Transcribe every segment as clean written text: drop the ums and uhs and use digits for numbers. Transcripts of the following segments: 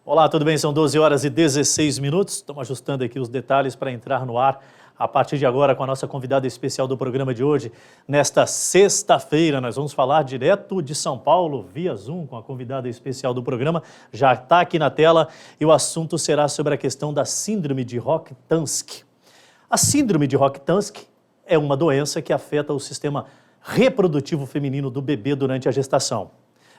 Olá, tudo bem? São 12 horas e 16 minutos. Estamos ajustando aqui os detalhes para entrar no ar a partir de agora com a nossa convidada especial do programa de hoje. Nesta sexta-feira, nós vamos falar direto de São Paulo, via Zoom, com a convidada especial do programa. Já está aqui na tela e o assunto será sobre a questão da síndrome de Rokitansky. A síndrome de Rokitansky é uma doença que afeta o sistema reprodutivo feminino do bebê durante a gestação.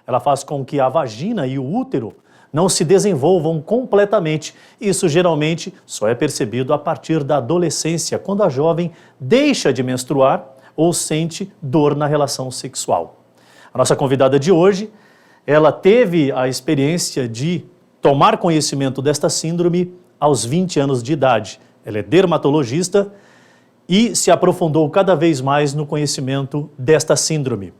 Ela faz com que a vagina e o útero não se desenvolvam completamente. Isso geralmente só é percebido a partir da adolescência, quando a jovem deixa de menstruar ou sente dor na relação sexual. A nossa convidada de hoje, ela teve a experiência de tomar conhecimento desta síndrome aos 20 anos de idade. Ela é dermatologista e se aprofundou cada vez mais no conhecimento desta síndrome.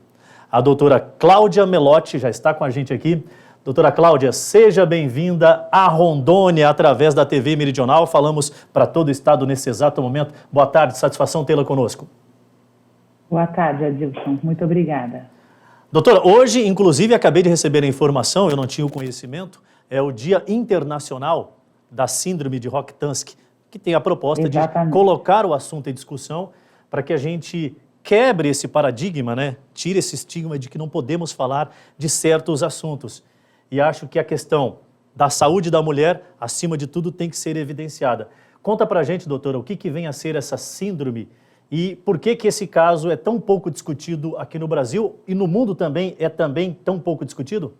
A doutora Cláudia Melotti já está com a gente aqui. Doutora Cláudia, seja bem-vinda a Rondônia através da TV Meridional. Falamos para todo o estado nesse exato momento. Boa tarde, satisfação tê-la conosco. Boa tarde, Adilson. Muito obrigada. Doutora, hoje, inclusive, acabei de receber a informação, eu não tinha o conhecimento, é o Dia Internacional da Síndrome de Rokitansky, que tem a proposta Exatamente. de colocar o assunto em discussão para que a gente quebre esse paradigma, né? Tire esse estigma de que não podemos falar de certos assuntos. E acho que a questão da saúde da mulher, acima de tudo, tem que ser evidenciada. Conta pra gente, doutora, o que vem a ser essa síndrome e por que esse caso é tão pouco discutido aqui no Brasil e no mundo também é tão pouco discutido?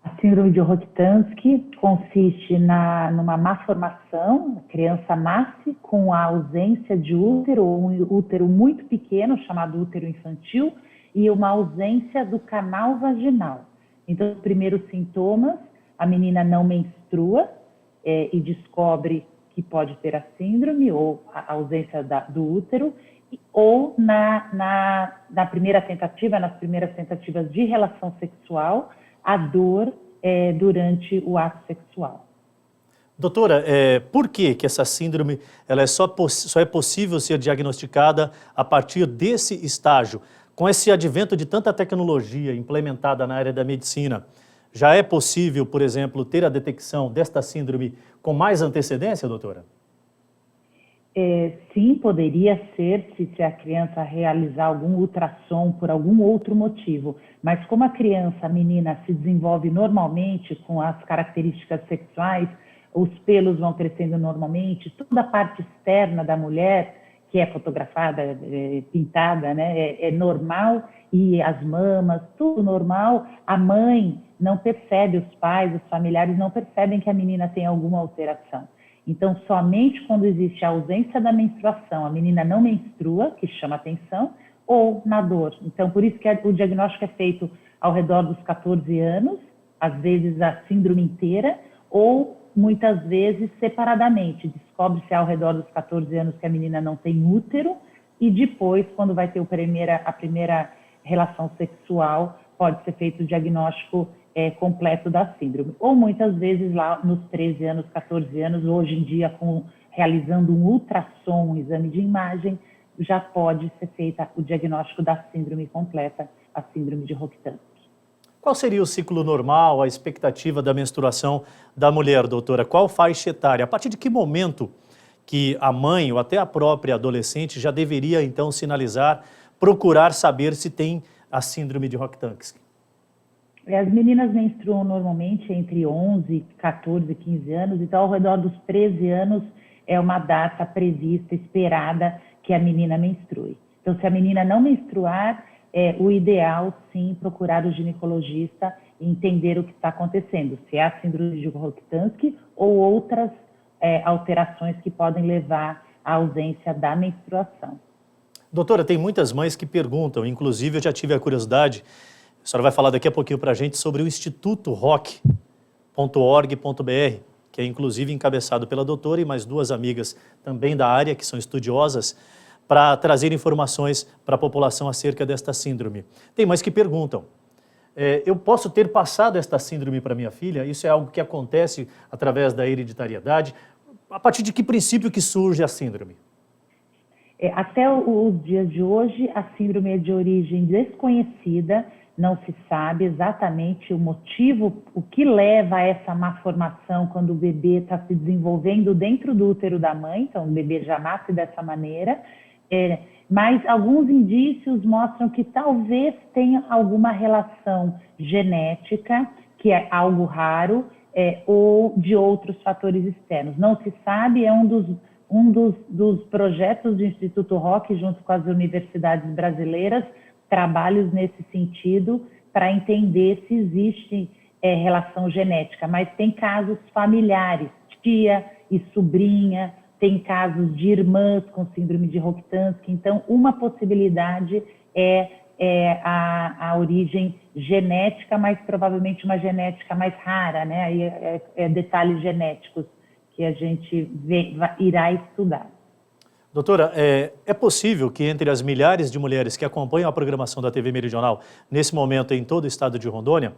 A síndrome de Rokitansky consiste numa malformação. A criança nasce com a ausência de útero, ou um útero muito pequeno, chamado útero infantil, e uma ausência do canal vaginal. Então, os primeiros sintomas, a menina não menstrua e descobre que pode ter a síndrome ou a ausência do útero, ou nas primeiras tentativas de relação sexual, a dor durante o ato sexual. Doutora, por que essa síndrome ela só é possível ser diagnosticada a partir desse estágio? Com esse advento de tanta tecnologia implementada na área da medicina, já é possível, por exemplo, ter a detecção desta síndrome com mais antecedência, doutora? Sim, poderia ser se a criança realizar algum ultrassom por algum outro motivo. Mas como a menina, se desenvolve normalmente com as características sexuais, os pelos vão crescendo normalmente, toda a parte externa da mulher, que é fotografada, pintada, né, é normal, e as mamas, tudo normal, a mãe não percebe, os pais, os familiares não percebem que a menina tem alguma alteração. Então, somente quando existe a ausência da menstruação, a menina não menstrua, que chama atenção, ou na dor. Então, por isso que o diagnóstico é feito ao redor dos 14 anos, às vezes a síndrome inteira, ou muitas vezes separadamente. Descobre-se ao redor dos 14 anos que a menina não tem útero e depois, quando vai ter a primeira relação sexual, pode ser feito o diagnóstico completo da síndrome. Ou muitas vezes lá nos 13 anos, 14 anos, hoje em dia realizando um ultrassom, um exame de imagem, já pode ser feita o diagnóstico da síndrome completa, a síndrome de Rokitansky. Qual seria o ciclo normal, a expectativa da menstruação da mulher, doutora? Qual faixa etária? A partir de que momento que a mãe ou até a própria adolescente já deveria, então, sinalizar, procurar saber se tem a síndrome de Rokitansky? As meninas menstruam normalmente entre 11, 14, 15 anos, então ao redor dos 13 anos é uma data prevista, esperada, que a menina menstrue. Então, se a menina não menstruar, o ideal, sim, procurar o ginecologista e entender o que está acontecendo, se é a síndrome de Rokitansky ou outras alterações que podem levar à ausência da menstruação. Doutora, tem muitas mães que perguntam, inclusive eu já tive a curiosidade, a senhora vai falar daqui a pouquinho para a gente sobre o Instituto ROC.org.br, que é inclusive encabeçado pela doutora e mais duas amigas também da área, que são estudiosas, para trazer informações para a população acerca desta síndrome. Tem mães que perguntam, eu posso ter passado esta síndrome para minha filha? Isso é algo que acontece através da hereditariedade? A partir de que princípio que surge a síndrome? Até os dias de hoje, a síndrome é de origem desconhecida, não se sabe exatamente o motivo, o que leva a essa má formação quando o bebê está se desenvolvendo dentro do útero da mãe, então o bebê já nasce dessa maneira, mas alguns indícios mostram que talvez tenha alguma relação genética, que é algo raro, ou de outros fatores externos. Não se sabe, é um dos projetos do Instituto Rock, junto com as universidades brasileiras, trabalhos nesse sentido para entender se existe relação genética, mas tem casos familiares, tia e sobrinha, tem casos de irmãs com síndrome de Rokitansky, então uma possibilidade é a origem genética, mas provavelmente uma genética mais rara, né? Aí detalhes genéticos que a gente irá estudar. Doutora, é possível que entre as milhares de mulheres que acompanham a programação da TV Meridional, nesse momento em todo o estado de Rondônia,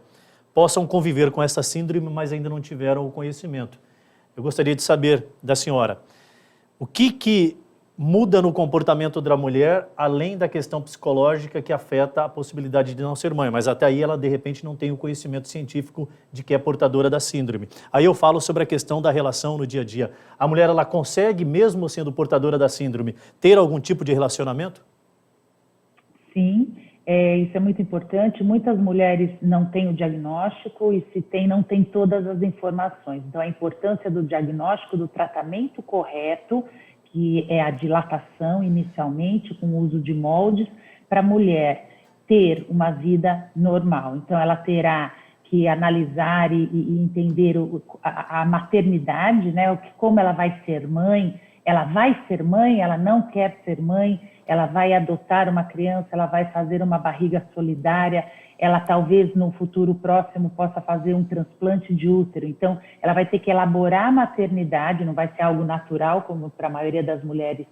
possam conviver com essa síndrome, mas ainda não tiveram o conhecimento? Eu gostaria de saber da senhora, o que muda no comportamento da mulher, além da questão psicológica que afeta a possibilidade de não ser mãe, mas até aí ela, de repente, não tem o conhecimento científico de que é portadora da síndrome. Aí eu falo sobre a questão da relação no dia a dia. A mulher, ela consegue, mesmo sendo portadora da síndrome, ter algum tipo de relacionamento? Sim, isso é muito importante. Muitas mulheres não têm o diagnóstico e, se tem, não tem todas as informações. Então, a importância do diagnóstico, do tratamento correto, que é a dilatação inicialmente, com o uso de moldes, para a mulher ter uma vida normal. Então, ela terá que analisar e entender a maternidade, né? Como ela vai ser mãe, ela não quer ser mãe, ela vai adotar uma criança, ela vai fazer uma barriga solidária, ela talvez no futuro próximo possa fazer um transplante de útero. Então, ela vai ter que elaborar a maternidade, não vai ser algo natural, como para a maioria das mulheres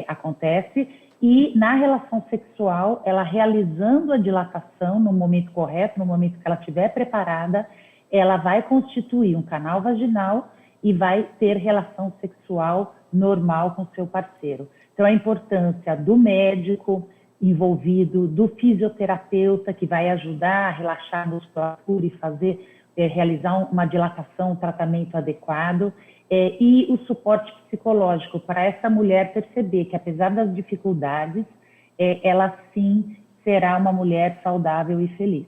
acontece. E na relação sexual, ela realizando a dilatação no momento correto, no momento que ela estiver preparada, ela vai constituir um canal vaginal e vai ter relação sexual normal com seu parceiro. Então, a importância do médico envolvido, do fisioterapeuta que vai ajudar a relaxar a musculatura e realizar uma dilatação, um tratamento adequado, e o suporte psicológico para essa mulher perceber que, apesar das dificuldades, ela sim será uma mulher saudável e feliz.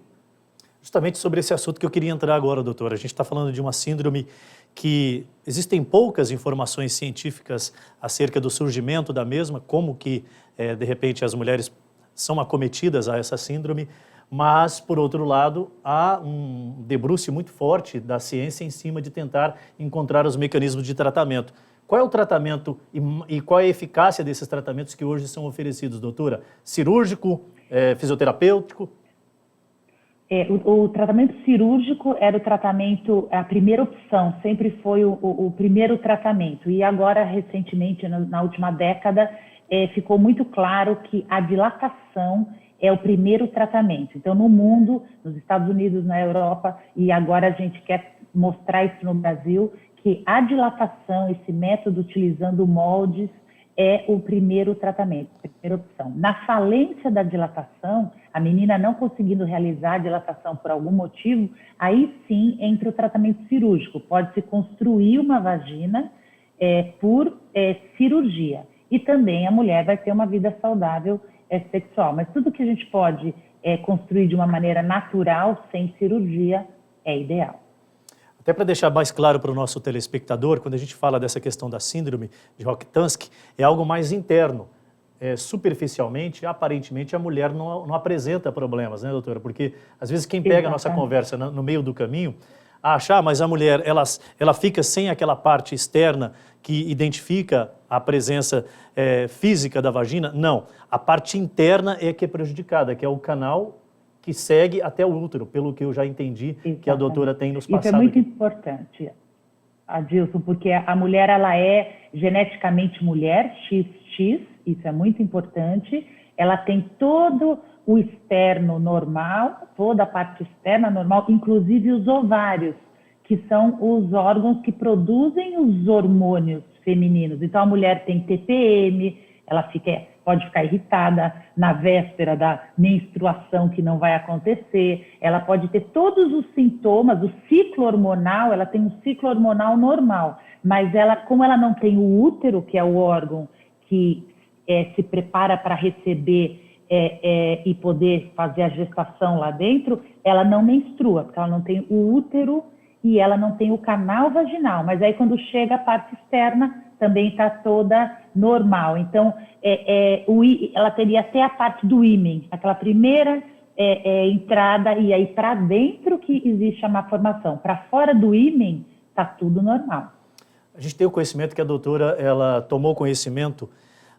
Justamente sobre esse assunto que eu queria entrar agora, doutora. A gente está falando de uma síndrome que existem poucas informações científicas acerca do surgimento da mesma, como que, de repente, as mulheres são acometidas a essa síndrome, mas, por outro lado, há um debruço muito forte da ciência em cima de tentar encontrar os mecanismos de tratamento. Qual é o tratamento e qual é a eficácia desses tratamentos que hoje são oferecidos, doutora? Cirúrgico, fisioterapêutico? O tratamento cirúrgico era o tratamento, a primeira opção, sempre foi o primeiro tratamento. E agora, recentemente, na última década, ficou muito claro que a dilatação é o primeiro tratamento. Então, no mundo, nos Estados Unidos, na Europa, e agora a gente quer mostrar isso no Brasil, que a dilatação, esse método utilizando moldes, é o primeiro tratamento, a primeira opção. Na falência da dilatação, a menina não conseguindo realizar a dilatação por algum motivo, aí sim entra o tratamento cirúrgico. Pode-se construir uma vagina por cirurgia. E também a mulher vai ter uma vida saudável sexual. Mas tudo que a gente pode construir de uma maneira natural, sem cirurgia, é ideal. Até para deixar mais claro para o nosso telespectador, quando a gente fala dessa questão da síndrome de Rokitansky, é algo mais interno. Superficialmente, aparentemente, a mulher não apresenta problemas, né, doutora? Porque, às vezes, quem pega a nossa conversa no meio do caminho, acha, mas a mulher, ela fica sem aquela parte externa que identifica a presença física da vagina. Não, a parte interna é que é prejudicada, que é o canal que segue até o útero, pelo que eu já entendi. Exatamente. Que a doutora tem nos passado. Isso é muito importante, Adilson, porque a mulher, ela é geneticamente mulher, XX, isso é muito importante. Ela tem todo o externo normal, toda a parte externa normal, inclusive os ovários, que são os órgãos que produzem os hormônios femininos. Então, a mulher tem TPM, ela fica pode ficar irritada na véspera da menstruação que não vai acontecer, ela pode ter todos os sintomas, o ciclo hormonal, ela tem um ciclo hormonal normal, mas como ela não tem o útero, que é o órgão que se prepara para receber e poder fazer a gestação lá dentro, ela não menstrua, porque ela não tem o útero e ela não tem o canal vaginal, mas aí quando chega a parte externa, também está toda normal. Então, ela teria até a parte do ímen, aquela primeira entrada, e aí para dentro que existe a malformação. Para fora do ímen, está tudo normal. A gente tem o conhecimento que a doutora ela tomou conhecimento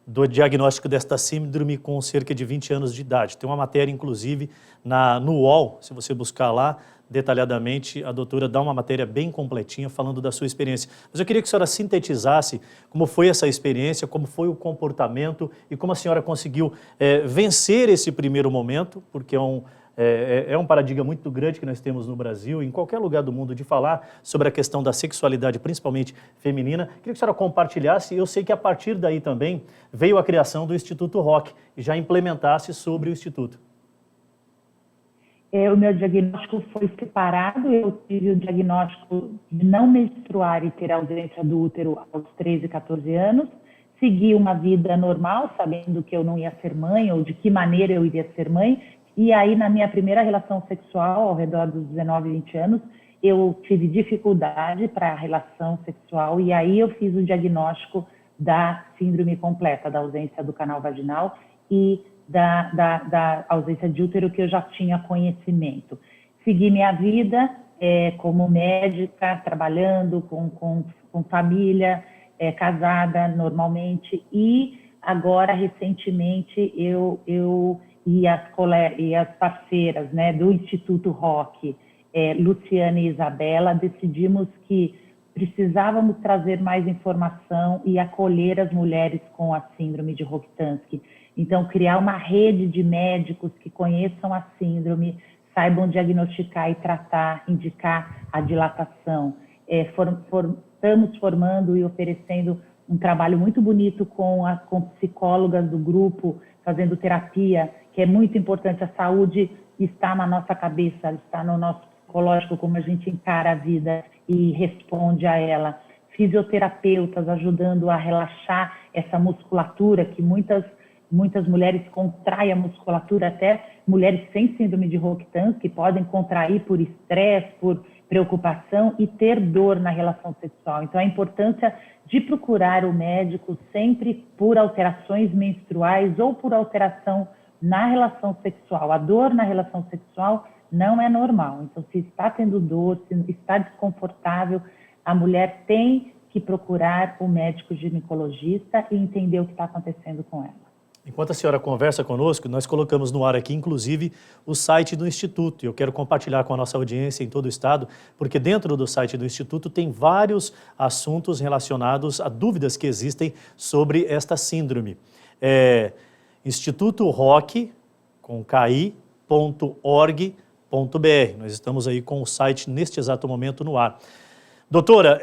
do diagnóstico desta síndrome com cerca de 20 anos de idade. Tem uma matéria, inclusive, no UOL, se você buscar lá, detalhadamente, a doutora dá uma matéria bem completinha falando da sua experiência. Mas eu queria que a senhora sintetizasse como foi essa experiência, como foi o comportamento e como a senhora conseguiu vencer esse primeiro momento, porque é um paradigma muito grande que nós temos no Brasil, em qualquer lugar do mundo, de falar sobre a questão da sexualidade, principalmente feminina. Queria que a senhora compartilhasse, e eu sei que a partir daí também veio a criação do Instituto ROC, e já implementasse sobre o Instituto. O meu diagnóstico foi separado, eu tive o diagnóstico de não menstruar e ter ausência do útero aos 13, 14 anos, segui uma vida normal, sabendo que eu não ia ser mãe, ou de que maneira eu iria ser mãe, e aí na minha primeira relação sexual, ao redor dos 19, 20 anos, eu tive dificuldade para a relação sexual, e aí eu fiz o diagnóstico da síndrome completa, da ausência do canal vaginal e da ausência de útero, que eu já tinha conhecimento. Segui minha vida como médica, trabalhando com família, casada normalmente, e agora, recentemente, eu e as parceiras, né, do Instituto ROC, Luciana e Isabela, decidimos que precisávamos trazer mais informação e acolher as mulheres com a síndrome de Rokitansky. Então, criar uma rede de médicos que conheçam a síndrome, saibam diagnosticar e tratar, indicar a dilatação. Estamos formando e oferecendo um trabalho muito bonito com psicólogas do grupo, fazendo terapia, que é muito importante. A saúde está na nossa cabeça, está no nosso psicológico, como a gente encara a vida e responde a ela. Fisioterapeutas ajudando a relaxar essa musculatura que muitas mulheres contraem a musculatura, até mulheres sem síndrome de Rokitansky, que podem contrair por estresse, por preocupação e ter dor na relação sexual. Então, a importância de procurar o médico sempre por alterações menstruais ou por alteração na relação sexual. A dor na relação sexual não é normal. Então, se está tendo dor, se está desconfortável, a mulher tem que procurar o médico ginecologista e entender o que está acontecendo com ela. Enquanto a senhora conversa conosco, nós colocamos no ar aqui, inclusive, o site do Instituto. Eu quero compartilhar com a nossa audiência em todo o estado, porque dentro do site do Instituto tem vários assuntos relacionados a dúvidas que existem sobre esta síndrome. Instituto ROC, com ki.org.br. Nós estamos aí com o site neste exato momento no ar. Doutora,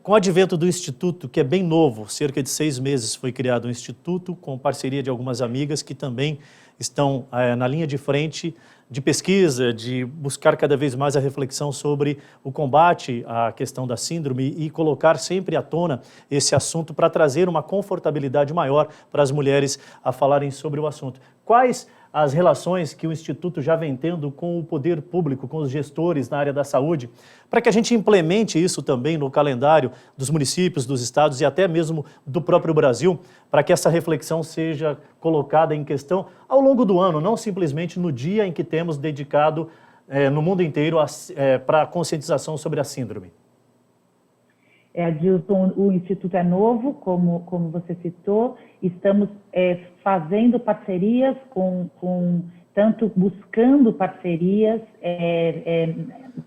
com o advento do Instituto, que é bem novo, cerca de 6 meses foi criado o Instituto, com parceria de algumas amigas que também estão na linha de frente de pesquisa, de buscar cada vez mais a reflexão sobre o combate à questão da síndrome e colocar sempre à tona esse assunto para trazer uma confortabilidade maior para as mulheres a falarem sobre o assunto. Quais as relações que o Instituto já vem tendo com o poder público, com os gestores na área da saúde, para que a gente implemente isso também no calendário dos municípios, dos estados e até mesmo do próprio Brasil, para que essa reflexão seja colocada em questão ao longo do ano, não simplesmente no dia em que temos dedicado no mundo inteiro para a conscientização sobre a síndrome. Adilson, o Instituto é novo, como você citou, estamos fazendo parcerias tanto buscando parcerias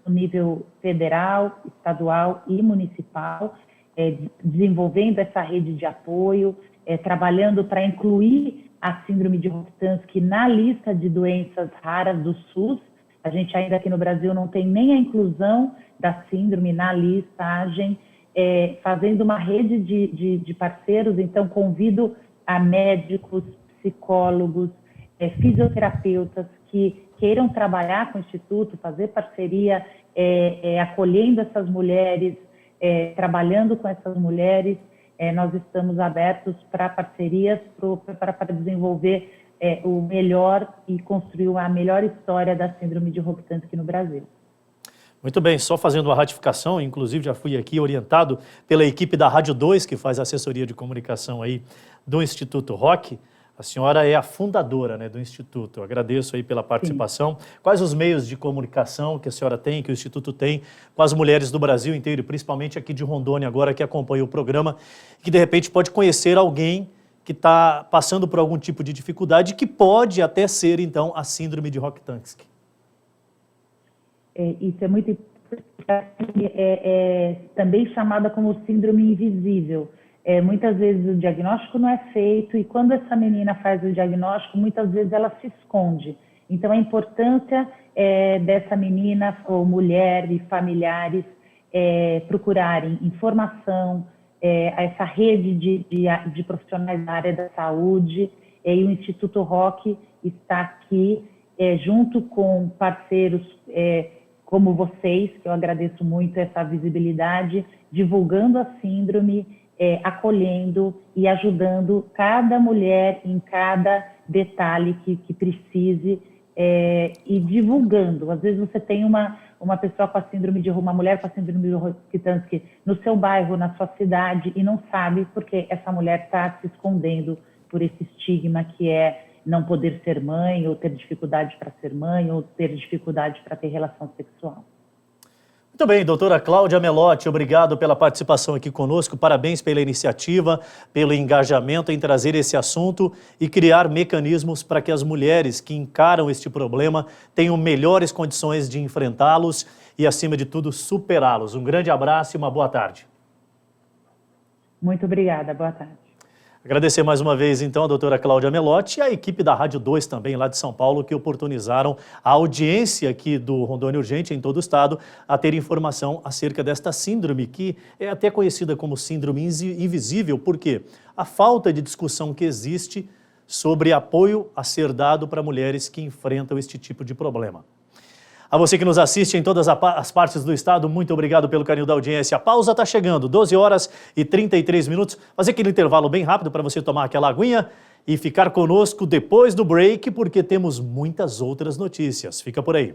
no nível federal, estadual e municipal, desenvolvendo essa rede de apoio, trabalhando para incluir a síndrome de Rokitansky na lista de doenças raras do SUS. A gente ainda aqui no Brasil não tem nem a inclusão da síndrome na listagem, fazendo uma rede de parceiros. Então convido a médicos, psicólogos, fisioterapeutas que queiram trabalhar com o Instituto, fazer parceria, acolhendo essas mulheres, trabalhando com essas mulheres. Nós estamos abertos para parcerias para desenvolver o melhor e construir a melhor história da síndrome de Rokitansky no Brasil. Muito bem, só fazendo a ratificação, inclusive já fui aqui orientado pela equipe da Rádio 2, que faz assessoria de comunicação aí do Instituto Rock. A senhora é a fundadora, né, do Instituto. Eu agradeço aí pela participação. Sim. Quais os meios de comunicação que a senhora tem, que o Instituto tem, com as mulheres do Brasil inteiro, e principalmente aqui de Rondônia agora, que acompanha o programa, que de repente pode conhecer alguém que está passando por algum tipo de dificuldade, que pode até ser, então, a síndrome de Rokitansky? Isso é muito importante, também chamada como síndrome invisível. Muitas vezes o diagnóstico não é feito e quando essa menina faz o diagnóstico, muitas vezes ela se esconde. Então, a importância dessa menina, ou mulher e familiares, procurarem informação, essa rede de profissionais da área da saúde, e o Instituto Rock está aqui junto com parceiros como vocês, que eu agradeço muito essa visibilidade, divulgando a síndrome, acolhendo e ajudando cada mulher em cada detalhe que precise e divulgando. Às vezes você tem uma pessoa com a síndrome de uma mulher com a síndrome de Rokitansky no seu bairro, na sua cidade, e não sabe porque essa mulher está se escondendo por esse estigma que é não poder ser mãe, ou ter dificuldade para ser mãe, ou ter dificuldade para ter relação sexual. Muito bem, doutora Cláudia Melotti, obrigado pela participação aqui conosco, parabéns pela iniciativa, pelo engajamento em trazer esse assunto e criar mecanismos para que as mulheres que encaram este problema tenham melhores condições de enfrentá-los e, acima de tudo, superá-los. Um grande abraço e uma boa tarde. Muito obrigada, boa tarde. Agradecer mais uma vez, então, a doutora Cláudia Melotti e a equipe da Rádio 2 também, lá de São Paulo, que oportunizaram a audiência aqui do Rondônia Urgente, em todo o estado, a ter informação acerca desta síndrome, que é até conhecida como síndrome invisível, porque a falta de discussão que existe sobre apoio a ser dado para mulheres que enfrentam este tipo de problema. A você que nos assiste em todas as partes do estado, muito obrigado pelo carinho da audiência. A pausa está chegando, 12 horas e 33 minutos. Fazer aquele intervalo bem rápido para você tomar aquela aguinha e ficar conosco depois do break, porque temos muitas outras notícias. Fica por aí.